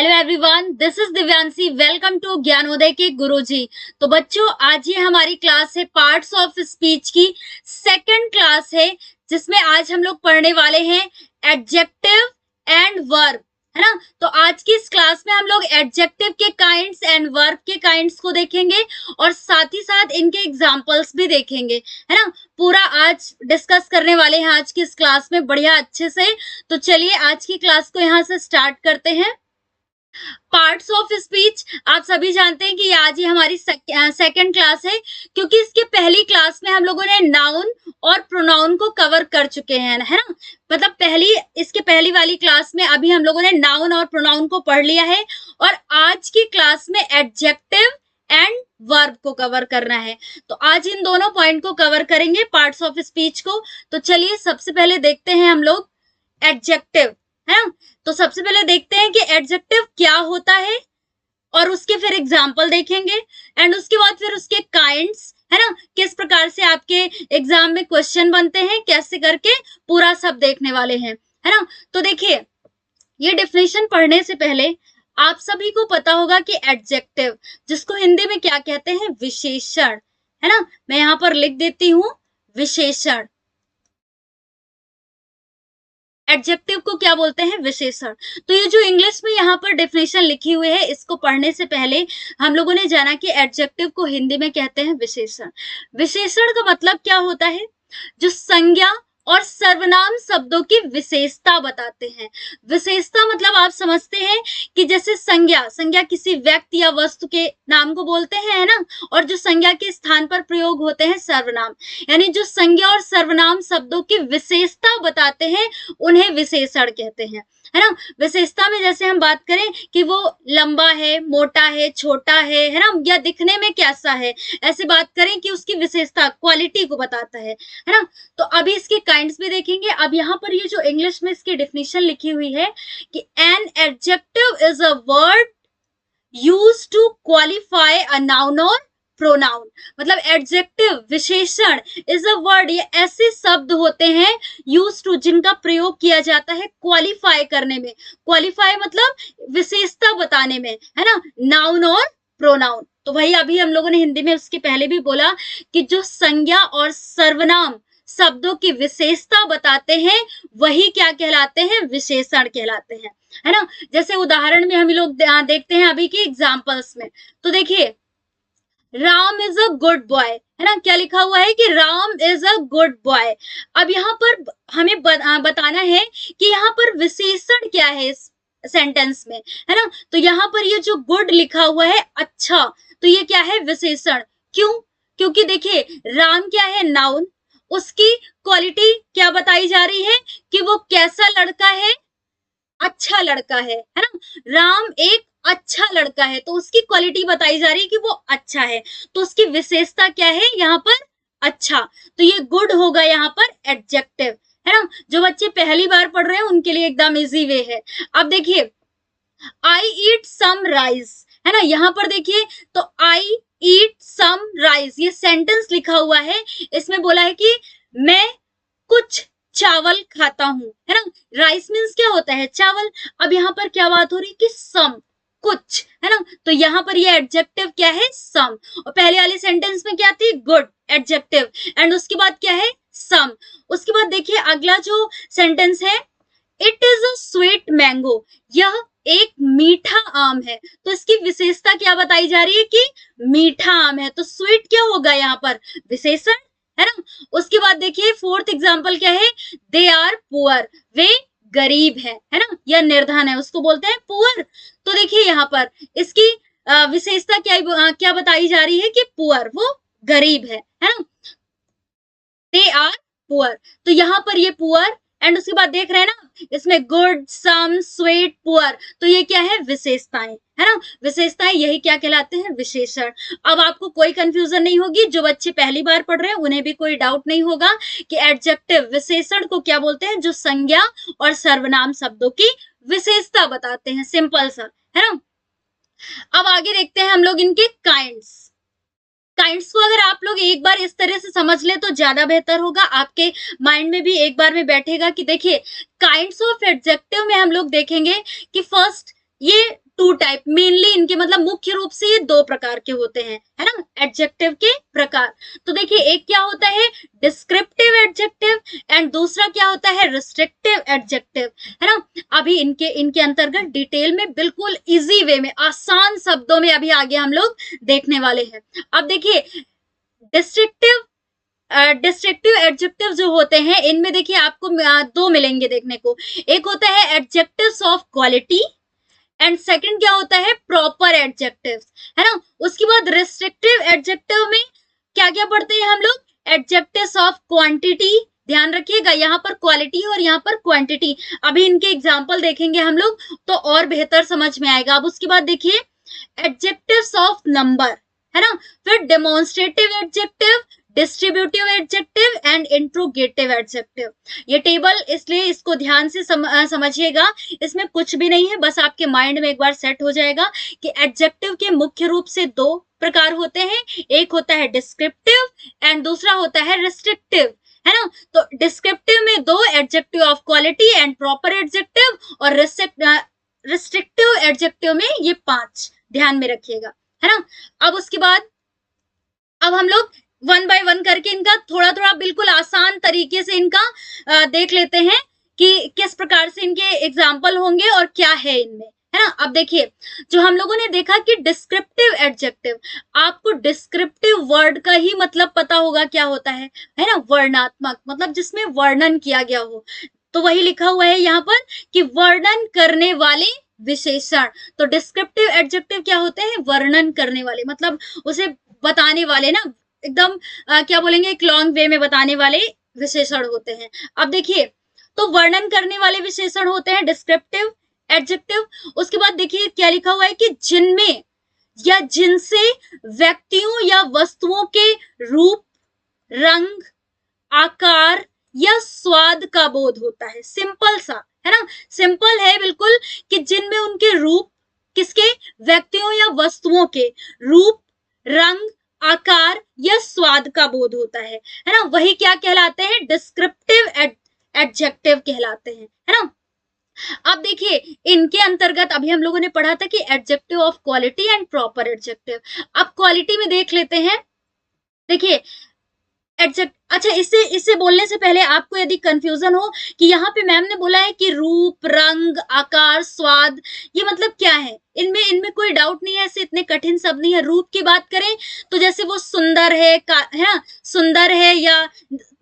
Hello everyone, this is Divyanshi. Welcome to Gyanoday के गुरुजी। तो बच्चों, आज ये हमारी क्लास है पार्ट्स ऑफ स्पीच की सेकंड क्लास है, जिसमें आज हम लोग पढ़ने वाले हैं एडजेक्टिव एंड वर्ब, है ना। तो आज की इस क्लास में हम लोग एडजेक्टिव के काइंड्स एंड वर्ब के काइंड्स को देखेंगे और साथ ही साथ इनके एग्जांपल्स भी देखेंगे, है ना। पूरा आज डिस्कस करने वाले हैं आज की इस क्लास में बढ़िया अच्छे से। तो चलिए आज की क्लास को यहाँ से स्टार्ट करते हैं। पार्ट्स ऑफ स्पीच आप सभी जानते हैं कि आज ही हमारी सेकंड क्लास है, क्योंकि इसके पहली क्लास में हम लोगों ने नाउन और प्रोनाउन को कवर कर चुके हैं, है ना। मतलब इसके पहली वाली क्लास में अभी हम लोगों ने नाउन और प्रोनाउन को पढ़ लिया है और आज की क्लास में एडजेक्टिव एंड वर्ब को कवर करना है। तो आज इन दोनों पॉइंट को कवर करेंगे पार्ट्स ऑफ स्पीच को। तो चलिए सबसे पहले देखते हैं हम लोग एडजेक्टिव, है ना। तो सबसे पहले देखते हैं कि एडजेक्टिव क्या होता है और उसके फिर एग्जाम्पल देखेंगे एंड उसके बाद फिर उसके काइंड्स, है ना, किस प्रकार से आपके एग्जाम में क्वेश्चन बनते हैं, कैसे करके पूरा सब देखने वाले हैं, है ना। तो देखिए, ये डेफिनेशन पढ़ने से पहले आप सभी को पता होगा कि एडजेक्टिव, जिसको हिंदी में क्या कहते हैं, विशेषण, है ना। मैं यहाँ पर लिख देती हूँ विशेषण। एडजेक्टिव को क्या बोलते हैं, विशेषण। तो ये जो इंग्लिश में यहाँ पर डेफिनेशन लिखी हुई है, इसको पढ़ने से पहले हम लोगों ने जाना कि एडजेक्टिव को हिंदी में कहते हैं विशेषण। विशेषण का मतलब क्या होता है, जो संज्ञा और सर्वनाम शब्दों की विशेषता बताते हैं। विशेषता मतलब आप समझते हैं कि जैसे संज्ञा किसी व्यक्ति या वस्तु के नाम को बोलते हैं, है ना, और जो संज्ञा के स्थान पर प्रयोग होते हैं सर्वनाम, यानी जो संज्ञा और सर्वनाम शब्दों की विशेषता बताते हैं उन्हें विशेषण कहते हैं, है ना। विशेषता में जैसे हम बात करें कि वो लंबा है, मोटा है, छोटा है ना, या दिखने में कैसा है, ऐसे बात करें कि उसकी विशेषता क्वालिटी को बताता है ना। तो अभी इसके काइंड्स भी देखेंगे। अब यहाँ पर ये जो इंग्लिश में इसकी डेफिनेशन लिखी हुई है कि an adjective is a word used to qualify a noun और प्रोनाउन। मतलब एडजेक्टिव, विशेषण, इज अ वर्ड, ये ऐसे शब्द होते हैं यूज टू, जिनका प्रयोग किया जाता है क्वालिफाई करने में। क्वालिफाई मतलब विशेषता बताने में, है ना, नाउन और प्रोनाउन। तो वही अभी हम लोगों ने हिंदी में उसके पहले भी बोला कि जो संज्ञा और सर्वनाम शब्दों की विशेषता बताते हैं वही क्या कहलाते हैं, विशेषण कहलाते हैं, है ना। जैसे उदाहरण में हम लोग देखते हैं अभी की एग्जाम्पल्स में। तो देखिए, Ram is a good boy, है ना, क्या लिखा हुआ है कि Ram is a good boy. अब यहाँ पर हमें बताना है कि यहाँ पर विशेषण क्या है इस सेंटेंस में, है ना। तो यहाँ पर ये जो गुड लिखा हुआ है, अच्छा, तो ये क्या है, विशेषण। क्यों? क्योंकि देखिए, राम क्या है, नाउन, उसकी क्वालिटी क्या बताई जा रही है कि वो कैसा लड़का है, अच्छा लड़का है ना। राम एक अच्छा लड़का है, तो उसकी क्वालिटी बताई जा रही है कि वो अच्छा है, तो उसकी विशेषता क्या है यहाँ पर, अच्छा। तो ये गुड होगा यहाँ पर एडजेक्टिव, है ना। जो बच्चे पहली बार पढ़ रहे हैं उनके लिए एकदम इजी वे है। अब देखिए, आई ईट सम राइस, है ना, यहाँ पर देखिए, तो आई ईट सम राइस, ये सेंटेंस लिखा हुआ है, इसमें बोला है कि मैं कुछ चावल खाता हूं, है ना। राइस मीन्स क्या होता है, चावल। अब यहाँ पर क्या बात हो रही है कि सम, कुछ, है ना। तो यहाँ पर ये एडजेक्टिव क्या है, सम। और पहले वाले सेंटेंस में क्या थी, गुड, एडजेक्टिव, एंड उसके बाद क्या है, सम। उसके बाद देखिए अगला जो सेंटेंस है, it is a sweet mango, यह एक मीठा आम है। तो इसकी विशेषता क्या बताई जा रही है कि मीठा आम है, तो स्वीट क्या होगा यहाँ पर, विशेषण, है ना। उसके बाद देखिए फोर्थ एग्जांपल क्या है, दे आर पुअर, वे गरीब है ना, या निर्धन है, उसको बोलते हैं पुअर। तो देखिए यहाँ पर इसकी विशेषता क्या बताई जा रही है कि पुअर, वो गरीब है ना। दे आर पुअर, तो यहाँ पर ये पुअर, एंड उसके बाद देख रहे हैं ना, इसमें गुड, सम, स्वीट, पुअर, तो ये क्या है, विशेषताएं, है ना। विशेषताएं यही क्या कहलाते हैं, विशेषण। अब आपको कोई कंफ्यूजन नहीं होगी, जो बच्चे पहली बार पढ़ रहे हैं उन्हें भी कोई डाउट नहीं होगा कि एडजेक्टिव, विशेषण को क्या बोलते हैं, जो संज्ञा और सर्वनाम शब्दों की विशेषता बताते हैं, सिंपल सा, है ना। अब आगे देखते हैं हम लोग इनके काइंड्स। काइंड्स को अगर आप लोग एक बार इस तरह से समझ ले तो ज्यादा बेहतर होगा, आपके माइंड में भी एक बार में बैठेगा कि देखिए, काइंड्स ऑफ एडजेक्टिव में हम लोग देखेंगे कि फर्स्ट ये टू टाइप, मेनली इनके मतलब मुख्य रूप से ये दो प्रकार के होते हैं, है ना, एडजेक्टिव के प्रकार। तो देखिए एक क्या होता है डिस्क्रिप्टिव एडजेक्टिव एंड दूसरा क्या होता है रिस्ट्रिक्टिव एडजेक्टिव, है ना। अभी इनके अंतर्गत डिटेल में बिल्कुल इजी वे में आसान शब्दों में अभी आगे हम लोग देखने वाले हैं। अब देखिए डिस्ट्रिक्टिव एडजेक्टिव जो होते हैं इनमें देखिए आपको दो मिलेंगे देखने को। एक होता है adjectives of quality and second क्या होता है प्रॉपर एडजेक्टिव्स, है ना। उसके बाद रिस्ट्रिक्टिव एडजेक्टिव में क्या क्या पढ़ते हैं हम लोग एडजेक्टिव्स ऑफ क्वांटिटी, ध्यान रखिएगा यहाँ पर क्वालिटी और यहाँ पर क्वांटिटी। अभी इनके एग्जाम्पल देखेंगे हम लोग तो और बेहतर समझ में आएगा। अब उसके बाद देखिए एडजेक्टिव्स ऑफ नंबर, है ना, फिर demonstrative adjective, distributive adjective and interrogative adjective. ये टेबल इसलिए इसको ध्यान से समझिएगा, इसमें कुछ भी नहीं है, बस आपके माइंड में एक बार सेट हो जाएगा कि एडजेक्टिव के मुख्य रूप से दो प्रकार होते हैं, एक होता है डिस्क्रिप्टिव एंड दूसरा होता है रिस्ट्रिक्टिव, है ना। तो डिस्क्रिप्टिव में दो adjective of quality and proper adjective और रिस्ट्रिक्टिव एडजेक्टिव में ये 5 ध्यान में रखिएगा, है ना। अब उसके बाद अब हम लोग वन बाय वन करके इनका थोड़ा थोड़ा बिल्कुल आसान तरीके से इनका देख लेते हैं कि किस प्रकार से इनके एग्जाम्पल होंगे और क्या है इनमें, है ना। अब देखिए जो हम लोगों ने देखा कि डिस्क्रिप्टिव एडजेक्टिव, आपको डिस्क्रिप्टिव वर्ड का ही मतलब पता होगा क्या होता है ना, वर्णनात्मक मतलब जिसमें वर्णन किया गया हो। तो वही लिखा हुआ है यहाँ पर कि वर्णन करने वाले विशेषण। तो डिस्क्रिप्टिव एडजेक्टिव क्या होते हैं वर्णन करने वाले, मतलब उसे बताने वाले ना, एकदम क्या बोलेंगे एक लॉन्ग वे में बताने वाले विशेषण होते हैं। अब देखिए तो वर्णन करने वाले विशेषण होते हैं डिस्क्रिप्टिव एडजेक्टिव। उसके बाद देखिए क्या लिखा हुआ है कि जिनमें या जिनसे व्यक्तियों या वस्तुओं के रूप, रंग, आकार या स्वाद का बोध होता है। सिंपल सा है ना, सिंपल है बिल्कुल कि जिनमें उनके रूप, किसके व्यक्तियों या वस्तुओं के रूप, रंग, आकार या स्वाद का बोध होता है ना, वही क्या कहलाते हैं डिस्क्रिप्टिव एडजेक्टिव कहलाते हैं, है ना। अब देखिए इनके अंतर्गत अभी हम लोगों ने पढ़ा था कि adjective of quality and proper adjective. अब क्वालिटी में देख लेते हैं। देखिए एडजेक्ट, अच्छा इससे बोलने से पहले आपको यदि कंफ्यूजन हो कि यहाँ पे मैम ने बोला है कि रूप, रंग, आकार, स्वाद, ये मतलब क्या है, इनमें कोई डाउट नहीं है, ऐसे इतने कठिन शब्द नहीं है। रूप की बात करें तो जैसे वो सुंदर है ना, सुंदर है या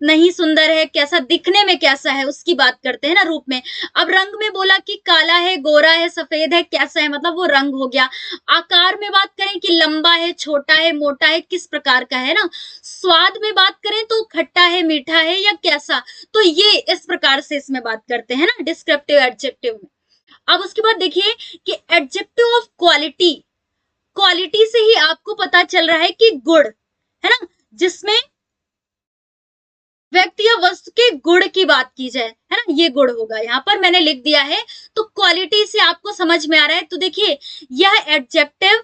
नहीं सुंदर है, कैसा दिखने में कैसा है उसकी बात करते हैं ना रूप में। अब रंग में बोला कि काला है, गोरा है, सफेद है, कैसा है, मतलब वो रंग हो गया। आकार में बात करें कि लंबा है, छोटा है, मोटा है, किस प्रकार का है ना। स्वाद में बात करें तो खट्टा है, मीठा है या कैसा, तो ये इस प्रकार से इसमें बात करते हैं ना डिस्क्रिप्टिव एडजेक्टिव में। अब उसके बाद देखिए कि एडजेक्टिव ऑफ क्वालिटी, क्वालिटी से ही आपको पता चल रहा है कि गुण, है ना, जिसमें व्यक्ति या वस्तु के गुण की बात की जाए, है ना, ये गुण होगा। यहाँ पर मैंने लिख दिया है तो क्वालिटी से आपको समझ में आ रहा है। तो देखिए यह एडजेक्टिव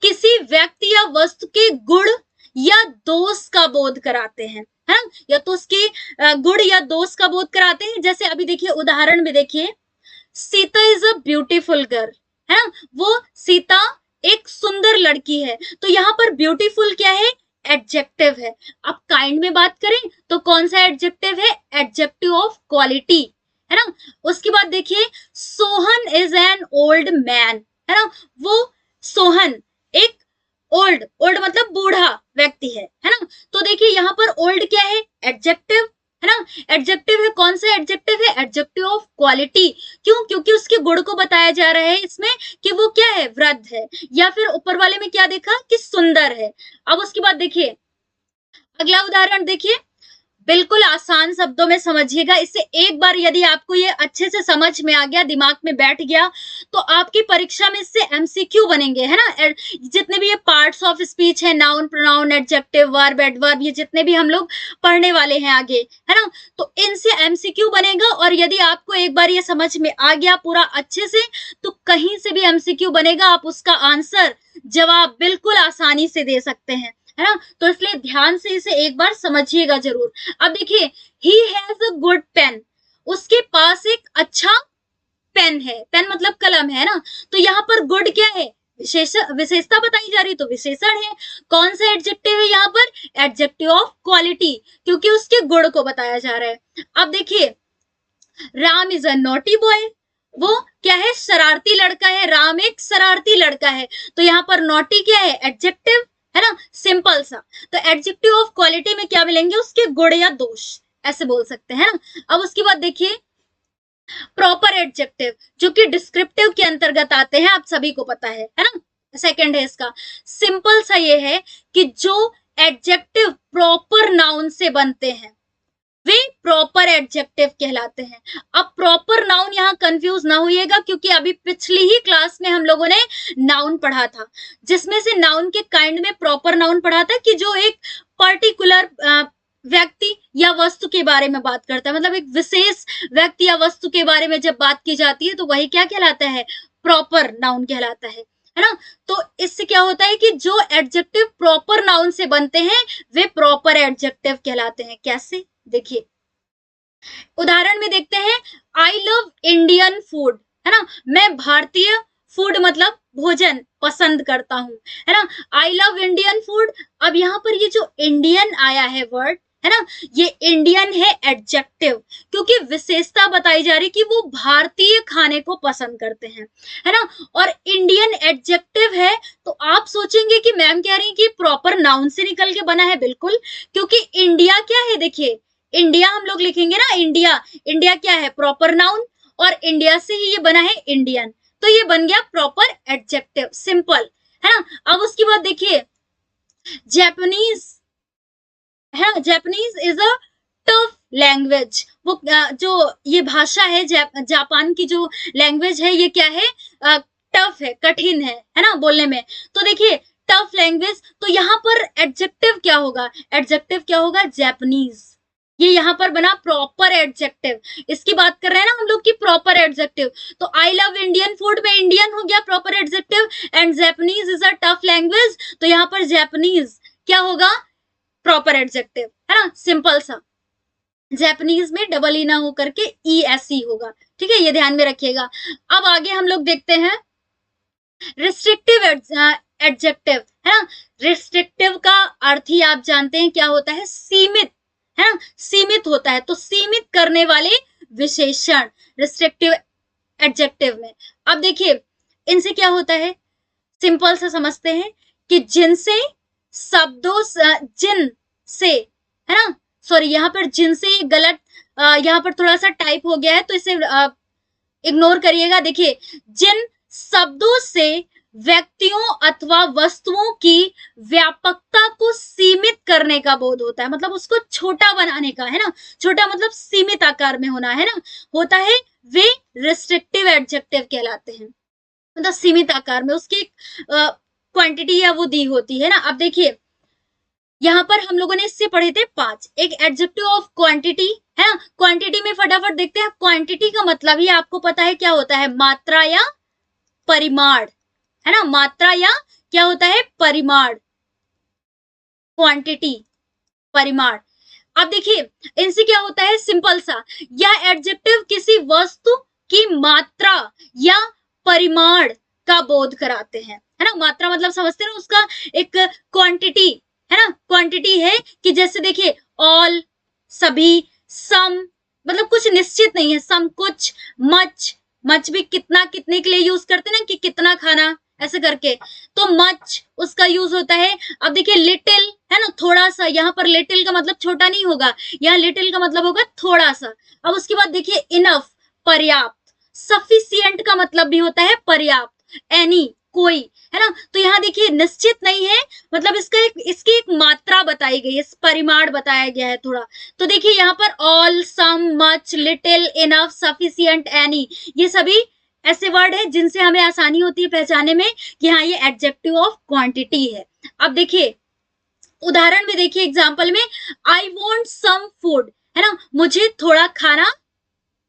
किसी व्यक्ति या वस्तु के गुण या दोष का बोध कराते हैं, है ना, या तो उसके गुण या दोष का बोध कराते हैं। जैसे अभी देखिए उदाहरण में देखिए Sita is a beautiful girl, है ना, वो सीता एक सुंदर लड़की है। तो यहाँ पर ब्यूटीफुल क्या है एडजेक्टिव है। अब काइंड में बात करें तो कौन सा एडजेक्टिव है एडजेक्टिव ऑफ क्वालिटी, है ना। उसके बाद देखिए Sohan is an old man, है ना, वो सोहन एक ओल्ड मतलब बूढ़ा व्यक्ति है ना। तो देखिए यहाँ पर ओल्ड क्या है एडजेक्टिव, है ना, एडजेक्टिव है। कौन सा एडजेक्टिव है एडजेक्टिव ऑफ क्वालिटी। क्यों, क्योंकि उसके गुण को बताया जा रहा है इसमें कि वो क्या है वृद्ध है, या फिर ऊपर वाले में क्या देखा कि सुंदर है। अब उसके बाद देखिए अगला उदाहरण देखिए, बिल्कुल आसान शब्दों में समझिएगा। इससे एक बार यदि आपको ये अच्छे से समझ में आ गया, दिमाग में बैठ गया, तो आपकी परीक्षा में इससे एमसीक्यू बनेंगे, है ना। जितने भी ये पार्ट्स ऑफ स्पीच है, noun, pronoun, adjective, verb, adverb, ये जितने भी हम लोग पढ़ने वाले हैं आगे, है ना, तो इनसे एमसीक्यू बनेगा। और यदि आपको एक बार ये समझ में आ गया पूरा अच्छे से, तो कहीं से भी एमसीक्यू बनेगा, आप उसका आंसर जवाब बिल्कुल आसानी से दे सकते हैं, है ना। तो इसलिए ध्यान से इसे एक बार समझिएगा जरूर। अब देखिए he has a good pen, उसके पास एक अच्छा पेन है, पेन मतलब कलम है ना, तो यहाँ पर गुड क्या है, विशेषता बताई जा रही तो विशेषण है। कौन सा एडजेक्टिव है यहाँ पर, एडजेक्टिव ऑफ क्वालिटी, क्योंकि उसके गुण को बताया जा रहा है। अब देखिए, Ram is a naughty boy, वो क्या है, शरारती लड़का है, राम एक शरारती लड़का है, तो यहाँ पर नॉटी क्या है, एडजेक्टिव है ना, सिंपल सा। तो एडजेक्टिव ऑफ क्वालिटी में क्या मिलेंगे, उसके गुण या दोष, ऐसे बोल सकते हैं ना। अब उसके बाद देखिए प्रॉपर एडजेक्टिव, जो कि डिस्क्रिप्टिव के अंतर्गत आते हैं, आप सभी को पता है ना। सेकंड है इसका, सिंपल सा ये है कि जो एडजेक्टिव प्रॉपर नाउन से बनते हैं वे प्रॉपर एडजेक्टिव कहलाते हैं। अब प्रॉपर नाउन यहाँ कंफ्यूज ना होइएगा, क्योंकि अभी पिछली ही क्लास में हम लोगों ने नाउन पढ़ा था, जिसमें से नाउन के काइंड में प्रॉपर नाउन पढ़ा था कि जो एक पर्टिकुलर व्यक्ति या वस्तु के बारे में बात करता है, मतलब एक विशेष व्यक्ति या वस्तु के बारे में जब बात की जाती है तो वही क्या कहलाता है, प्रॉपर नाउन कहलाता है ना। तो इससे क्या होता है कि जो एडजेक्टिव प्रॉपर नाउन से बनते हैं वे प्रॉपर एडजेक्टिव कहलाते हैं। कैसे, देखिए उदाहरण में देखते हैं, आई लव इंडियन फूड, है ना, मैं भारतीय फूड मतलब भोजन पसंद करता हूं, है ना, आई लव इंडियन फूड। अब यहाँ पर ये जो इंडियन आया है वर्ड, है ना, ये इंडियन है एडजेक्टिव, क्योंकि विशेषता बताई जा रही कि वो भारतीय खाने को पसंद करते हैं, है ना, और इंडियन एडजेक्टिव है। तो आप सोचेंगे कि मैम कह रही कि प्रॉपर नाउन से निकल के बना है, बिल्कुल, क्योंकि इंडिया क्या है, देखिए इंडिया हम लोग लिखेंगे ना, इंडिया, इंडिया क्या है, प्रॉपर नाउन, और इंडिया से ही ये बना है इंडियन, तो ये बन गया प्रॉपर एडजेक्टिव, सिंपल, है ना। अब उसके बाद देखिए जापानीज, है ना, Japanese is a tough language, वो जो ये भाषा है जापान की जो लैंग्वेज है ये क्या है, टफ है, कठिन है ना बोलने में। तो देखिए टफ लैंग्वेज, तो यहाँ पर एडजेक्टिव क्या होगा, एडजेक्टिव क्या होगा, जापानीज, ये यहाँ पर बना प्रॉपर एडजेक्टिव। इसकी बात कर रहे हैं ना हम लोग की प्रॉपर एडजेक्टिव, तो आई लव इंडियन फूड में इंडियन हो गया proper adjective, and Japanese is a tough language, तो यहाँ पर जापानीज क्या होगा, प्रॉपर एडजेक्टिव, है ना, सिंपल सा। जापानीज में डबल ई ना हो करके ई एस ई होगा, ठीक है, ये ध्यान में रखिएगा। अब आगे हम लोग देखते हैं रिस्ट्रिक्टिव एडजेक्टिव, है ना, रिस्ट्रिक्टिव का अर्थ ही आप जानते हैं क्या होता है, सीमित, है ना, सीमित होता है, तो सीमित करने वाले विशेषण रिस्ट्रिक्टिव एडजेक्टिव में। अब देखिए इनसे क्या होता है, सिंपल से समझते हैं कि जिनसे शब्दों, जिन से, है ना, सॉरी यहाँ पर जिन से गलत, यहाँ पर थोड़ा सा टाइप हो गया है तो इसे इग्नोर करिएगा। देखिए जिन शब्दों से व्यक्तियों अथवा वस्तुओं की व्यापकता को सीमित करने का बोध होता है, मतलब उसको छोटा बनाने का, है ना, छोटा मतलब सीमित आकार में होना, है ना, होता है, वे रिस्ट्रिक्टिव एडजेक्टिव कहलाते हैं, मतलब सीमित आकार में उसकी क्वांटिटी या वो दी होती है ना। अब देखिए यहाँ पर हम लोगों ने इससे पढ़े थे 5, एक एडजेक्टिव ऑफ क्वांटिटी, है ना, क्वांटिटी में फटाफट देखते हैं, क्वांटिटी का मतलब ही आपको पता है क्या होता है, मात्रा या परिमाण, है ना, मात्रा या क्या होता है, परिमाण, क्वांटिटी, परिमाण। अब देखिए इनसे क्या होता है, सिंपल सा, यह एडजेक्टिव किसी वस्तु की मात्रा या परिमाण का बोध कराते हैं, है ना, मात्रा मतलब समझते हैं ना, उसका एक क्वांटिटी, है ना, क्वांटिटी है कि जैसे देखिए ऑल, सभी, सम, मतलब कुछ निश्चित नहीं है, सम कुछ, मच, मच भी कितना, कितने के लिए यूज करते हैं ना कि कितना खाना, ऐसे करके, तो मच उसका यूज होता है। अब देखिए लिटिल, है ना, थोड़ा सा, यहाँ पर लिटिल का मतलब छोटा नहीं होगा, यहाँ लिटिल का मतलब होगा थोड़ा सा। अब उसके बाद देखिए इनफ, पर्याप्त, सफिशिएंट का मतलब भी होता है पर्याप्त, एनी, कोई, है ना, तो यहाँ देखिए निश्चित नहीं है, मतलब इसकी एक मात्रा बताई गई है, परिमाण बताया गया है थोड़ा। तो देखिए यहाँ पर all, some, much, little, enough, sufficient, any, ये सभी ऐसे वर्ड है जिनसे हमें आसानी होती है पहचानने में कि हाँ ये एडजेक्टिव ऑफ क्वांटिटी है। अब देखिए उदाहरण में देखिए, एग्जाम्पल में, आई वॉन्ट सम फूड, है ना, मुझे थोड़ा खाना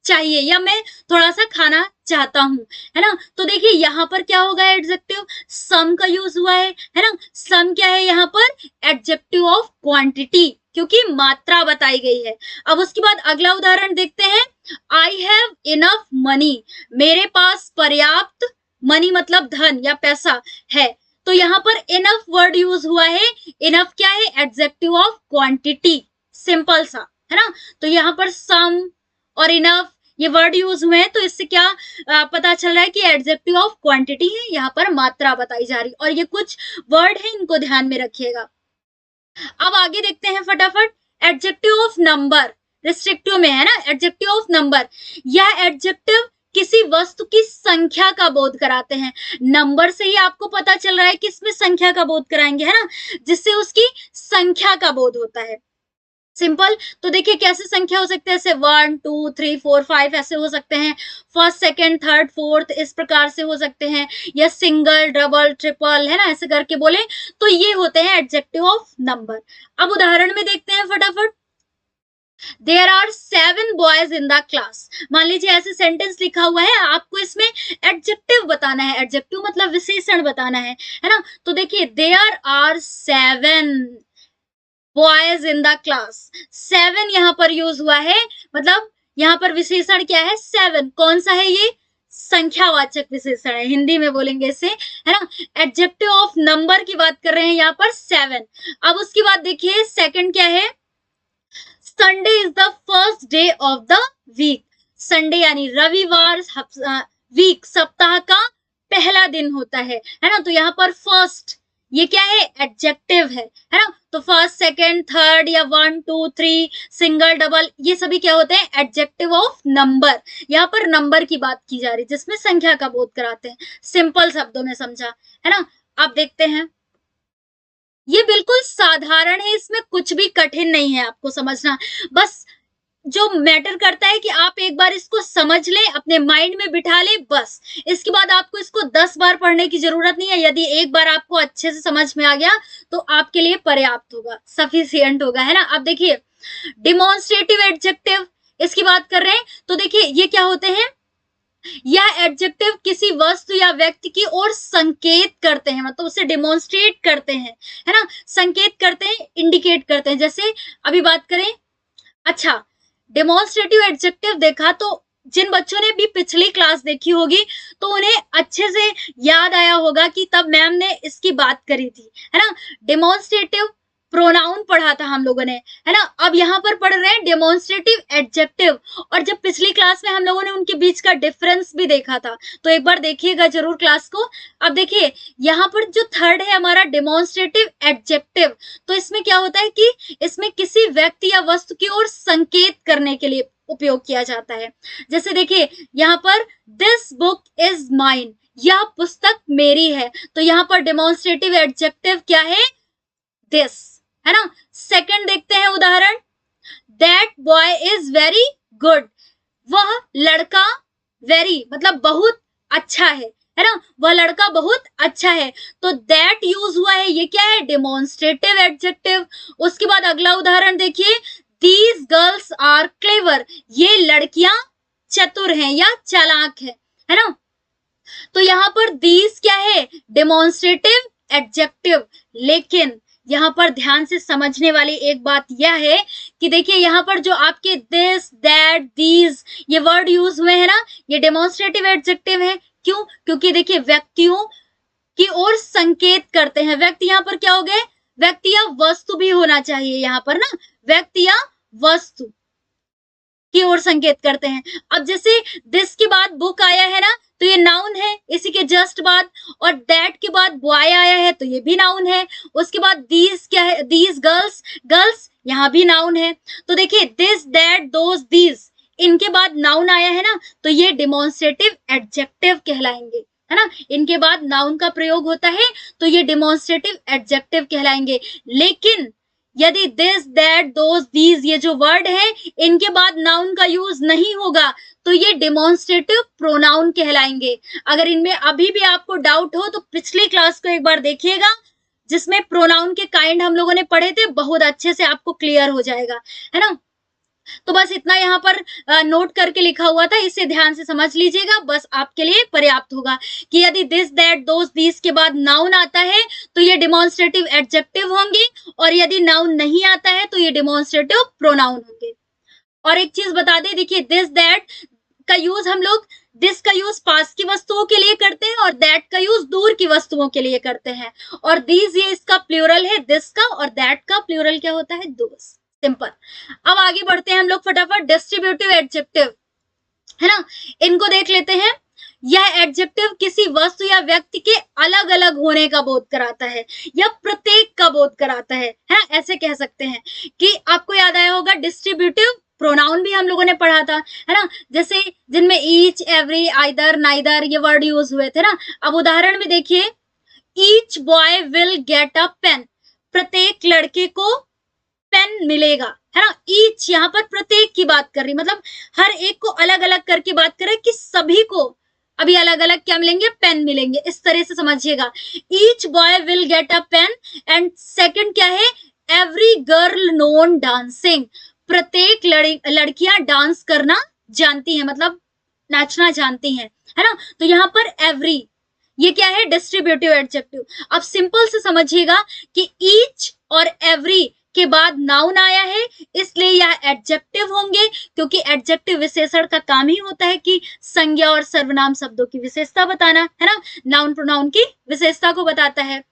चाहिए या मैं थोड़ा सा खाना चाहता हूं, है ना, तो देखिए यहाँ पर क्या होगा, एडजेक्टिव सम का यूज हुआ है ना, सम क्या है यहाँ पर, एडजेक्टिव ऑफ क्वांटिटी क्योंकि मात्रा बताई गई है। अब उसके बाद अगला उदाहरण देखते हैं, आई हैव इनफ मनी, मेरे पास पर्याप्त मनी मतलब धन या पैसा है। तो यहाँ पर इनफ वर्ड यूज हुआ है। इनफ क्या है? एडजेक्टिव ऑफ क्वांटिटी, सिंपल सा है ना। तो यहाँ पर सम और इनफ ये वर्ड यूज हुए हैं, तो इससे क्या पता चल रहा है कि एडजेक्टिव ऑफ क्वांटिटी है, यहाँ पर मात्रा बताई जा रही। और ये कुछ वर्ड है, इनको ध्यान में रखिएगा। अब आगे देखते हैं फटाफट, एडजेक्टिव ऑफ नंबर, रिस्ट्रिक्टिव में है ना। एडजेक्टिव ऑफ नंबर, यह एडजेक्टिव किसी वस्तु की संख्या का बोध कराते हैं। नंबर से ही आपको पता चल रहा है कि इसमें संख्या का बोध कराएंगे, है ना, जिससे उसकी संख्या का बोध होता है। सिंपल। तो देखिए कैसे संख्या हो सकते हैं, ऐसे 1 2 3 4 5 ऐसे हो सकते हैं, फर्स्ट सेकंड थर्ड फोर्थ इस प्रकार से हो सकते हैं, या सिंगल डबल ट्रिपल, है ना, ऐसे करके बोले तो ये होते हैं एडजेक्टिव ऑफ नंबर। अब उदाहरण में देखते हैं फटाफट, there are 7 boys in the class. मान लीजिए ऐसे सेंटेंस लिखा हुआ है, आपको इसमें एडजेक्टिव बताना है, एडजेक्टिव मतलब विशेषण बताना है ना। तो देखिए there are 7 boys in the class, 7 यहाँ पर यूज हुआ है, मतलब यहाँ पर विशेषण क्या है? 7। कौन सा है ये? संख्यावाचक विशेषण है, हिंदी में बोलेंगे इसे, है ना। एडजेक्टिव ऑफ नंबर की बात कर रहे हैं यहाँ पर 7। अब उसके बाद देखिए सेकंड क्या है? Sunday is the first day of the week. Sunday यानी रविवार वीक सप्ताह का पहला दिन होता है ना। तो यहाँ पर फर्स्ट ये क्या है? एडजेक्टिव है ना। तो फर्स्ट सेकंड थर्ड या 1 2 3 सिंगल डबल ये सभी क्या होते हैं? Adjective of number. यहाँ पर नंबर की बात की जा रही है जिसमें संख्या का बोध कराते हैं, सिंपल शब्दों में समझा, है ना। अब देखते हैं, ये बिल्कुल साधारण है, इसमें कुछ भी कठिन नहीं है आपको समझना। बस जो मैटर करता है कि आप एक बार इसको समझ लें, अपने माइंड में बिठा लें, बस। इसके बाद आपको इसको 10 बार पढ़ने की जरूरत नहीं है। यदि एक बार आपको अच्छे से समझ में आ गया तो आपके लिए पर्याप्त होगा, सफिशिएंट होगा, है ना। अब देखिए डिमॉन्स्ट्रेटिव एडजेक्टिव, इसकी बात कर रहे हैं। तो देखिए ये क्या होते हैं? यह एडजेक्टिव किसी वस्तु या व्यक्ति की ओर संकेत करते हैं, मतलब उसे डिमॉन्स्ट्रेट करते हैं, है ना, संकेत करते हैं, इंडिकेट करते हैं। जैसे अभी बात करें, अच्छा डेमोन्स्ट्रेटिव एडजेक्टिव देखा तो जिन बच्चों ने भी पिछली क्लास देखी होगी तो उन्हें अच्छे से याद आया होगा कि तब मैम ने इसकी बात करी थी, है ना। डेमोन्स्ट्रेटिव प्रोनाउन पढ़ा था हम लोगों ने, है ना। अब यहाँ पर पढ़ रहे हैं डेमोन्स्ट्रेटिव एडजेक्टिव, और जब पिछली क्लास में हम लोगों ने उनके बीच का डिफरेंस भी देखा था, तो एक बार देखिएगा जरूर क्लास को। अब देखिए यहाँ पर जो थर्ड है हमारा डेमोन्स्ट्रेटिव एडजेक्टिव, तो इसमें क्या होता है कि इसमें किसी व्यक्ति या वस्तु की ओर संकेत करने के लिए उपयोग किया जाता है। जैसे देखिए यहाँ पर दिस बुक इज माइन, यह पुस्तक मेरी है, तो यहाँ पर डेमोन्स्ट्रेटिव एडजेक्टिव क्या है? दिस, है ना। सेकंड देखते हैं उदाहरण, that boy is very good, वह लड़का वेरी मतलब बहुत अच्छा है ना, वह लड़का बहुत अच्छा है। तो दैट यूज हुआ है, ये क्या है? Demonstrative adjective. उसके बाद अगला उदाहरण देखिए, दीज गर्ल्स आर क्लेवर, ये लड़कियां चतुर हैं या चालाक है ना। तो यहाँ पर दीज क्या है? Demonstrative adjective. लेकिन यहाँ पर ध्यान से समझने वाली एक बात यह है कि देखिए यहाँ पर जो आपके दिस दैट दीज ये वर्ड यूज हुए हैं ना, ये डेमोन्स्ट्रेटिव एडजेक्टिव है। क्यों? क्योंकि देखिए व्यक्तियों की ओर संकेत करते हैं। व्यक्ति यहाँ पर क्या हो गए? व्यक्ति या वस्तु भी होना चाहिए यहाँ पर ना, व्यक्ति या वस्तु की ओर संकेत करते हैं। अब जैसे दिस के बाद बुक आया है ना, तो ये नाउन है इसी के जस्ट बाद, और दैट के बाद बॉय आया है तो ये भी नाउन है। उसके बाद दीज क्या है? दीज गर्ल्स, गर्ल्स यहाँ भी नाउन है। तो देखिए दिस दैट दोज दीज इनके बाद नाउन आया है ना, तो ये डेमोन्स्ट्रेटिव एडजेक्टिव कहलाएंगे, है ना। इनके बाद नाउन का प्रयोग होता है तो ये डेमोन्स्ट्रेटिव एडजेक्टिव कहलाएंगे। लेकिन यदि दिस दैट दोज दीज ये जो वर्ड है इनके बाद नाउन का यूज नहीं होगा तो ये डेमोन्स्ट्रेटिव प्रोनाउन कहलाएंगे। अगर इनमें अभी भी आपको डाउट हो तो पिछली क्लास को एक बार देखिएगा, जिसमें प्रोनाउन के काइंड हम लोगों ने पढ़े थे, बहुत अच्छे से आपको क्लियर हो जाएगा, है ना। तो बस इतना यहाँ पर नोट करके लिखा हुआ था, इसे ध्यान से समझ लीजिएगा, बस आपके लिए पर्याप्त होगा कि यदि दिस दैट दोस दीस के बाद नाउन आता है तो ये डिमॉन्स्ट्रेटिव एडजेक्टिव होंगे, और यदि नाउन नहीं आता है तो ये डिमॉन्स्ट्रेटिव प्रोनाउन होंगे। और एक चीज बता दें, देखिए दिस दैट का यूज हम लोग, दिस का यूज पास की वस्तुओं के लिए करते हैं और दैट का यूज दूर की वस्तुओं के लिए करते हैं, और दीज ये इसका प्लूरल है दिस का, और दैट का प्लूरल क्या होता है, दोस। सिंपल। अब आगे बढ़ते हैं हम लोग फटाफट, डिस्ट्रीब्यूटिव एडजेक्टिव, है ना, इनको देख लेते हैं। यह एडजेक्टिव किसी वस्तु या व्यक्ति के अलग अलग होने का बोध कराता है या प्रत्येक का बोध कराता है ना, ऐसे कह सकते हैं कि आपको याद आया होगा डिस्ट्रीब्यूटिव प्रोनाउन भी हम लोगों ने पढ़ा था, है ना, जैसे जिनमें ईच, एवरी, आइदर, नाइदर ये वर्ड यूज हुए थे ना। अब उदाहरण में देखिए, each boy will get a pen, प्रत्येक लड़के को पेन मिलेगा, है ना। ईच यहाँ पर प्रत्येक की बात कर रही, मतलब हर एक को अलग अलग करके बात कर रहे कि सभी को अभी अलग अलग क्या मिलेंगे, पेन मिलेंगे, इस तरह से समझिएगा। Each boy will get a pen, and second क्या है, एवरी गर्ल नोन डांसिंग, प्रत्येक लड़कियां डांस करना जानती हैं, मतलब नाचना जानती हैं, है ना। तो यहाँ पर एवरी ये क्या है, डिस्ट्रीब्यूटिव एडजेक्टिव। अब सिंपल से समझिएगा कि ईच और एवरी के बाद नाउन आया है, इसलिए यह एडजेक्टिव होंगे, क्योंकि एडजेक्टिव विशेषण का काम ही होता है कि संज्ञा और सर्वनाम शब्दों की विशेषता बताना, है ना, नाउन प्रोनाउन की विशेषता को बताता है।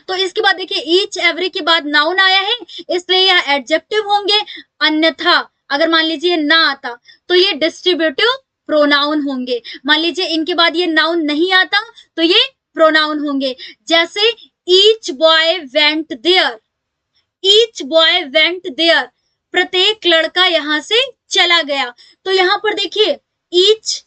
तो इसके बाद देखिए, ईच एवरी के बाद नाउन आया है, इसलिए यह एडजेक्टिव होंगे, अन्यथा अगर मान लीजिए ना आता तो ये डिस्ट्रीब्यूटिव प्रोनाउन होंगे। मान लीजिए इनके बाद ये नाउन नहीं आता तो ये प्रोनाउन होंगे, जैसे each boy went there, each boy went there, प्रत्येक लड़का यहां से चला गया। तो यहां पर देखिए ईच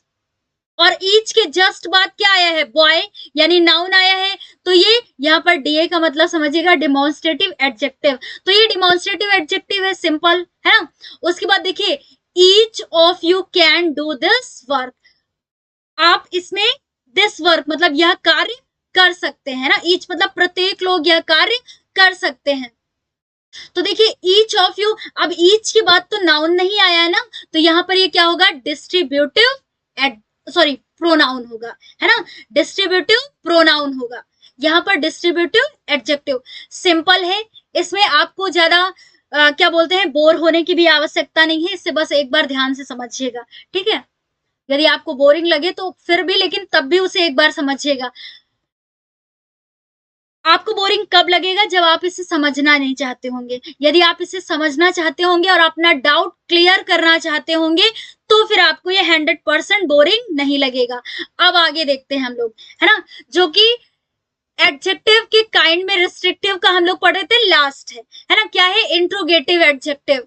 और ईच के जस्ट बाद क्या आया है, बॉय, यानी नाउन आया है, तो ये यहाँ पर डीए का मतलब समझिएगा डिमॉन्स्ट्रेटिव एडजेक्टिव, तो ये डिमॉन्स्ट्रेटिव एडजेक्टिव है, सिंपल, है ना। उसके बाद देखिए, each of you can do this work, आप इसमें दिस वर्क मतलब यह कार्य कर सकते हैं ना, ईच मतलब प्रत्येक लोग यह कार्य कर सकते हैं। तो देखिए ईच ऑफ यू, अब ईच के बाद तो नाउन नहीं आया है ना, तो यहाँ पर ये क्या होगा, डिस्ट्रीब्यूटिव सॉरी प्रोनाउन होगा, है ना, डिस्ट्रीब्यूटिव प्रोनाउन होगा, यहाँ पर डिस्ट्रीब्यूटिव एडजेक्टिव। सिंपल है, इसमें आपको ज्यादा क्या बोलते हैं, बोर होने की भी आवश्यकता नहीं है, इससे बस एक बार ध्यान से समझिएगा, ठीक है। यदि आपको बोरिंग लगे तो फिर भी, लेकिन तब भी उसे एक बार समझिएगा। आपको बोरिंग कब लगेगा, जब आप इसे समझना नहीं चाहते होंगे। यदि आप इसे समझना चाहते होंगे और अपना डाउट क्लियर करना चाहते होंगे तो फिर आपको ये 100% बोरिंग नहीं लगेगा। अब आगे देखते हैं हम लोग, है ना, जो कि एडजेक्टिव के काइंड में रिस्ट्रिक्टिव का हम लोग पढ़ रहे थे, लास्ट है ना, क्या है, इंट्रोगेटिव एडजेक्टिव।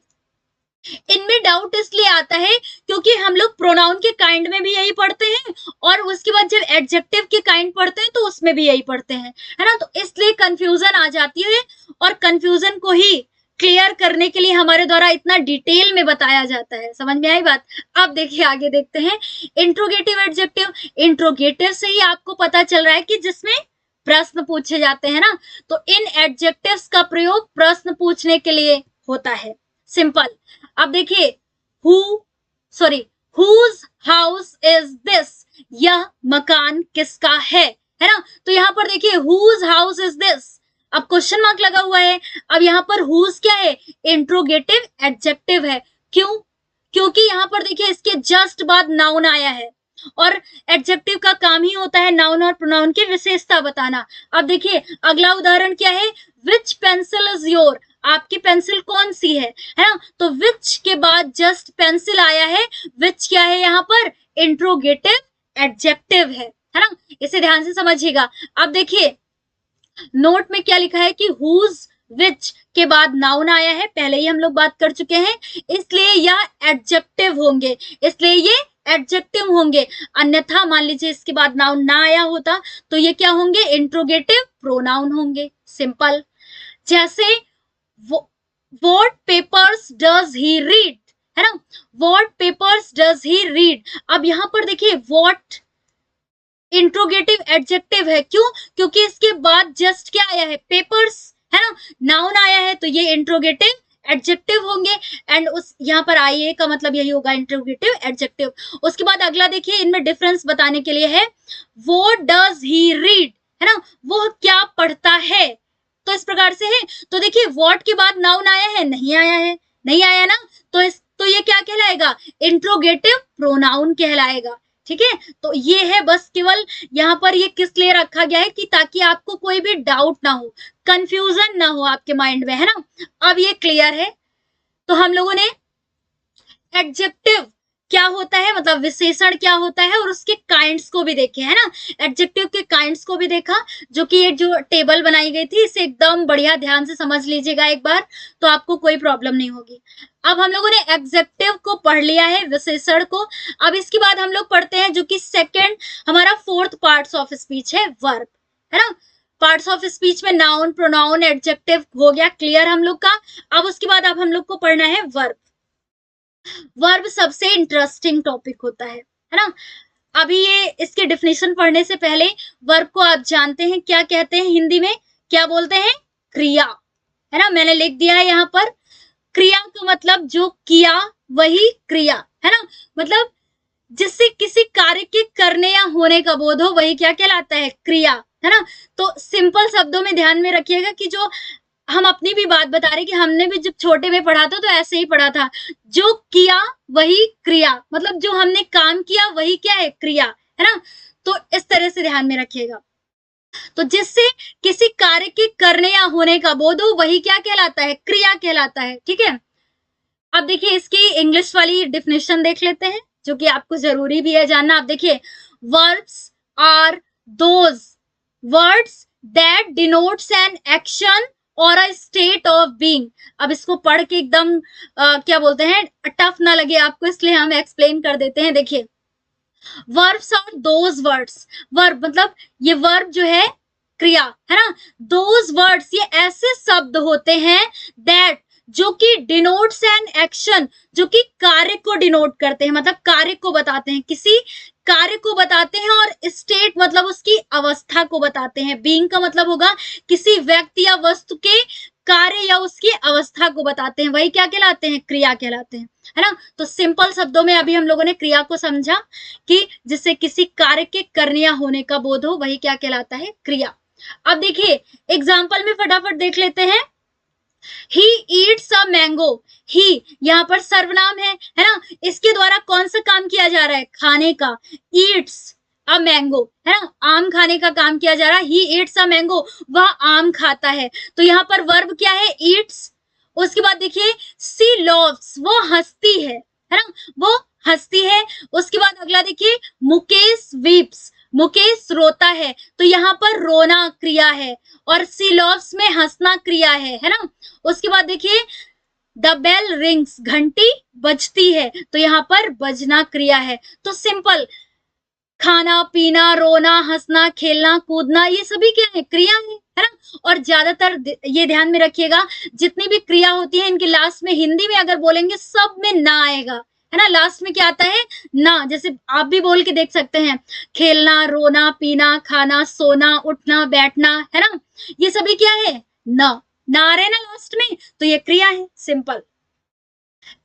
इनमें डाउट इसलिए आता है क्योंकि हम लोग प्रोनाउन के काइंड में भी यही पढ़ते हैं और उसके बाद जब एडजेक्टिव के काइंड पढ़ते हैं तो उसमें भी यही पढ़ते हैं, है ना, तो इसलिए कंफ्यूजन आ जाती है, और कंफ्यूजन को ही क्लियर करने के लिए हमारे द्वारा इतना डिटेल में बताया जाता है। समझ में आई बात। अब देखिए आगे देखते हैं इंट्रोगेटिव एडजेक्टिव। इंट्रोगेटिव से ही आपको पता चल रहा है कि जिसमें प्रश्न पूछे जाते हैं ना, तो इन एडजेक्टिव्स का प्रयोग प्रश्न पूछने के लिए होता है, सिंपल। अब देखिए हुज हाउस इज दिस, यह मकान किसका है ना, तो यहाँ पर देखिए हुज हाउस इज दिस, अब क्वेश्चन मार्क लगा हुआ है। अब यहाँ पर हुज क्या है, इंट्रोगेटिव एडजेक्टिव है, क्यों, क्योंकि यहाँ पर देखिए इसके जस्ट बाद नाउन आया है, और एडजेक्टिव का काम ही होता है नाउन और प्रोनाउन की विशेषता बताना। अब देखिए अगला उदाहरण क्या है, विच पेंसिल इज योर, आपकी पेंसिल कौन सी है ना, तो विच के बाद जस्ट पेंसिल आया है, विच क्या है यहाँ पर, इंट्रोगेटिव एडजेक्टिव है ना, इसे ध्यान से समझिएगा। अब देखिए नोट में क्या लिखा है कि हुज विच के बाद नाउन आया है, पहले ही हम लोग बात कर चुके हैं, इसलिए यह एडजेक्टिव होंगे, इसलिए ये एडजेक्टिव होंगे, अन्यथा मान लीजिए इसके बाद नाउन ना आया होता तो ये क्या होंगे, इंट्रोगेटिव प्रोनाउन होंगे, सिंपल। जैसे what papers does he read, है ना, what papers does he read. अब यहां पर देखिए व्हाट इंट्रोगेटिव एडजेक्टिव है, क्यों, क्योंकि इसके बाद जस्ट क्या आया है, पेपर्स, है ना, नाउन आया है, तो ये इंट्रोगेटिव एडजेक्टिव होंगे एंड उस यहाँ पर आईए का मतलब यही होगा इंट्रोगेटिव एडजेक्टिव। उसके बाद अगला देखिए, इनमें डिफरेंस बताने के लिए है व्हाट डज ही रीड, है ना, वो क्या पढ़ता है, तो इस प्रकार से है। तो देखिए व्हाट के बाद नाउन आया है, नहीं आया है, नहीं आया ना, तो ये क्या कहलाएगा, इंट्रोगेटिव प्रोनाउन कहलाएगा। ठीक है, तो ये है बस केवल यहाँ पर ये किस लिए रखा गया है कि ताकि आपको कोई भी डाउट ना हो, कंफ्यूजन ना हो आपके माइंड में, है ना। अब ये क्लियर है। तो हम लोगों ने एडजेक्टिव क्या होता है, मतलब विशेषण क्या होता है, और उसके काइंड्स को भी देखे, है ना। एडजेक्टिव के काइंड्स को भी देखा, जो कि ये जो टेबल बनाई गई थी इसे एकदम बढ़िया ध्यान से समझ लीजिएगा एक बार, तो आपको कोई प्रॉब्लम नहीं होगी। अब हम लोगों ने एडजेक्टिव को पढ़ लिया है, विशेषण को। अब इसके बाद हम लोग पढ़ते हैं जो कि सेकेंड हमारा फोर्थ पार्ट्स ऑफ स्पीच है, वर्ब, है ना। पार्ट्स ऑफ स्पीच में नाउन, प्रोनाउन, एडजेक्टिव हो गया क्लियर हम लोग का। अब उसके बाद अब हम लोग को पढ़ना है वर्ब। वर्ब सबसे इंटरेस्टिंग टॉपिक होता है ना। अभी ये इसके डिफिनेशन पढ़ने से पहले वर्ब को आप जानते हैं क्या कहते हैं हिंदी में, क्या बोलते हैं, क्रिया, है ना। मैंने लिख दिया है यहाँ पर, क्रिया का मतलब जो किया वही क्रिया, है ना। मतलब जिससे किसी कार्य के करने या होने का बोध हो वही क्या कहलाता है, क्रिया, है ना। तो सिंपल शब्दों में ध्यान में रखिएगा कि जो हम अपनी भी बात बता रहे कि हमने भी जब छोटे में पढ़ा था तो ऐसे ही पढ़ा था, जो किया वही क्रिया, मतलब जो हमने काम किया वही क्या है, क्रिया, है ना। तो इस तरह से ध्यान में रखिएगा। तो जिससे किसी कार्य के करने या होने का बोध हो वही क्या कहलाता है, क्रिया कहलाता है। ठीक है, अब देखिए इसकी इंग्लिश वाली डिफिनेशन देख लेते हैं जो कि आपको जरूरी भी है जानना। आप देखिए, verbs are those words that denotes an action और अ स्टेट ऑफ बीइंग। अब इसको पढ़ के एकदम क्या बोलते हैं, टफ ना लगे आपको, इसलिए हम एक्सप्लेन कर देते हैं। देखिए, verbs are those words, verb मतलब ये वर्ब जो है क्रिया, है ना। दोज वर्ड्स ये ऐसे शब्द होते हैं दैट जो कि डिनोट्स एन एक्शन, जो कि कार्य को डिनोट करते हैं, मतलब कार्य को बताते हैं, किसी कार्य को बताते हैं, और स्टेट मतलब उसकी अवस्था को बताते हैं। बीइंग का मतलब होगा किसी व्यक्ति या वस्तु के कार्य या उसकी अवस्था को बताते हैं, वही क्या कहलाते हैं, क्रिया कहलाते हैं, है ना। तो सिंपल शब्दों में अभी हम लोगों ने क्रिया को समझा कि जिससे किसी कार्य के करने या होने का बोध हो वही क्या कहलाता है, क्रिया। अब देखिए एग्जाम्पल में फटाफट देख लेते हैं। He eats a mango, he यहाँ पर सर्वनाम है ना। इसके द्वारा कौन सा काम किया जा रहा है, खाने का, eats a mango, है ना, आम खाने का काम किया जा रहा है। He eats a mango, वह आम खाता है। तो यहाँ पर वर्ब क्या है, eats। उसके बाद देखिए she laughs, वो हंसती है ना, वो हंसती है। उसके बाद अगला देखिए, मुकेश weeps, मुकेश रोता है। तो यहाँ पर रोना क्रिया है और सी लव्स में हंसना क्रिया है ना। उसके बाद देखिए, द बेल रिंग्स, घंटी बजती है, तो यहाँ पर बजना क्रिया है। तो सिंपल, खाना पीना, रोना, हंसना, खेलना, कूदना, ये सभी क्या है, क्रिया है ना। और ज्यादातर ये ध्यान में रखिएगा, जितनी भी क्रिया होती है इनके लास्ट में हिंदी में अगर बोलेंगे सब में ना आएगा, है ना। लास्ट में क्या आता है, ना। जैसे आप भी बोल के देख सकते हैं, खेलना, रोना, पीना, खाना, सोना, उठना, बैठना, है ना, ये सभी क्या है, ना आ रहे ना लास्ट में, तो ये क्रिया है, सिंपल।